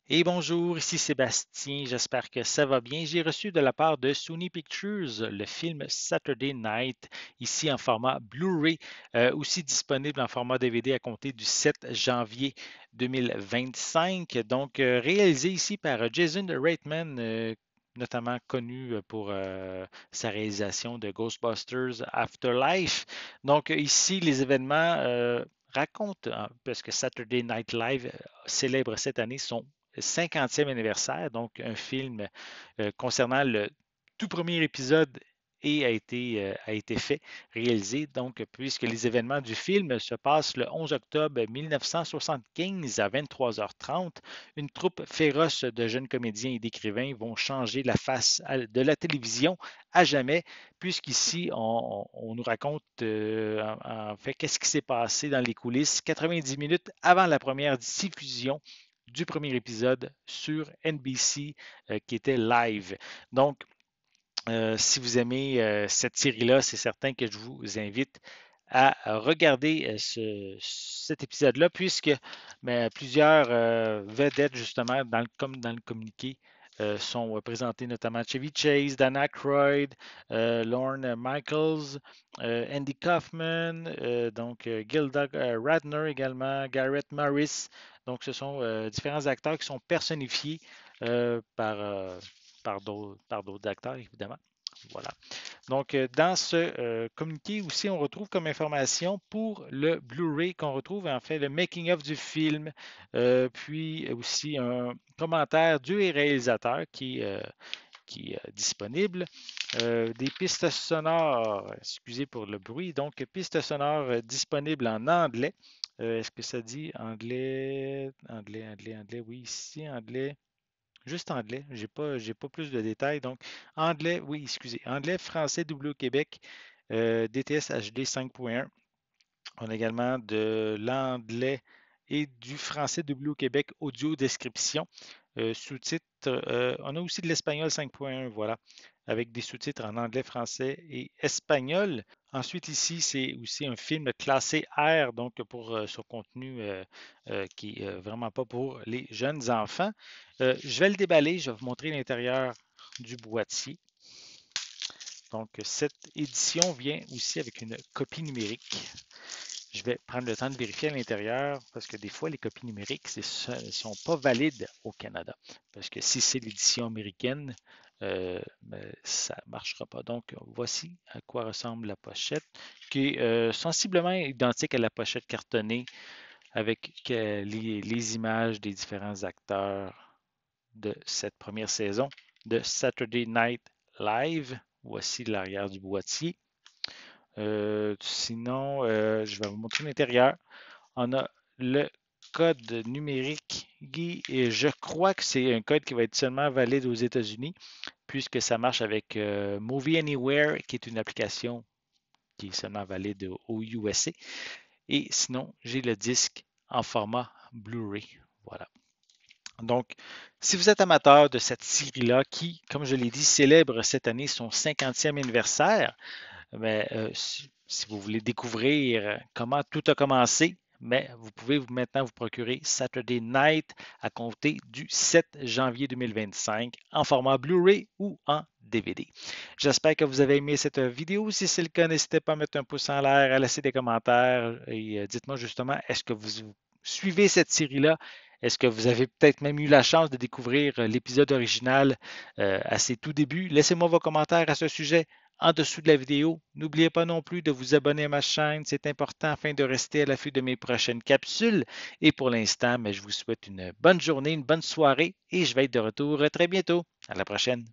Et bonjour, ici Sébastien, j'espère que ça va bien. J'ai reçu de la part de Sony Pictures le film Saturday Night, ici en format Blu-ray, aussi disponible en format DVD à compter du 7 janvier 2025. Donc, réalisé ici par Jason Reitman, notamment connu pour sa réalisation de Ghostbusters Afterlife. Donc, ici, les événements racontent, parce que Saturday Night Live célèbre cette année son 50e anniversaire, donc un film concernant le tout premier épisode et a été fait, réalisé, donc, puisque les événements du film se passent le 11 octobre 1975 à 23h30. Une troupe féroce de jeunes comédiens et d'écrivains vont changer la face de la télévision à jamais, puisqu'ici, on nous raconte en fait qu'est-ce qui s'est passé dans les coulisses 90 minutes avant la première diffusion du premier épisode sur NBC qui était live. Donc, si vous aimez cette série-là, c'est certain que je vous invite à regarder cet épisode-là, puisque plusieurs vedettes, justement, comme dans le communiqué, sont présentées, notamment Chevy Chase, Dan Aykroyd, Lorne Michaels, Andy Kaufman, donc Gilda Radner également, Garrett Morris. Donc, ce sont différents acteurs qui sont personnifiés par d'autres acteurs, évidemment. Voilà. Donc, dans ce communiqué aussi, on retrouve comme information pour le Blu-ray qu'on retrouve en fait le making-of du film, puis aussi un commentaire du réalisateur qui est disponible. Des pistes sonores, excusez pour le bruit, donc pistes sonores disponibles en anglais. Est-ce que ça dit anglais, anglais, anglais, anglais? Oui, ici, anglais. Juste anglais, j'ai pas plus de détails. Donc, anglais, oui, excusez. Anglais, français, doublé au Québec, DTS HD 5.1. On a également de l'anglais et du français doublé au Québec, audio description, sous-titres. On a aussi de l'espagnol 5.1, voilà, avec des sous-titres en anglais, français et espagnol. Ensuite, ici, c'est aussi un film classé R, donc pour son contenu qui est vraiment pas pour les jeunes enfants. Je vais le déballer, je vais vous montrer l'intérieur du boîtier. Donc, cette édition vient aussi avec une copie numérique. Je vais prendre le temps de vérifier à l'intérieur parce que des fois, les copies numériques ne sont pas valides au Canada. Parce que si c'est l'édition américaine, ça ne marchera pas. Donc, voici à quoi ressemble la pochette, qui est sensiblement identique à la pochette cartonnée avec les images des différents acteurs de cette première saison de Saturday Night Live. Voici l'arrière du boîtier. Sinon, je vais vous montrer l'intérieur. On a le code numérique Guy, et je crois que c'est un code qui va être seulement valide aux États-Unis, puisque ça marche avec Movie Anywhere, qui est une application qui est seulement valide aux USA. Et sinon, j'ai le disque en format Blu-ray. Voilà. Donc, si vous êtes amateur de cette série-là, qui, comme je l'ai dit, célèbre cette année son 50e anniversaire, mais, si vous voulez découvrir comment tout a commencé, mais vous pouvez maintenant vous procurer Saturday Night à compter du 7 janvier 2025 en format Blu-ray ou en DVD. J'espère que vous avez aimé cette vidéo. Si c'est le cas, n'hésitez pas à mettre un pouce en l'air, à laisser des commentaires et dites-moi justement, est-ce que vous suivez cette série-là? Est-ce que vous avez peut-être même eu la chance de découvrir l'épisode original à ses tout débuts? Laissez-moi vos commentaires à ce sujet en dessous de la vidéo. N'oubliez pas non plus de vous abonner à ma chaîne, c'est important afin de rester à l'affût de mes prochaines capsules. Et pour l'instant, je vous souhaite une bonne journée, une bonne soirée et je vais être de retour très bientôt. À la prochaine.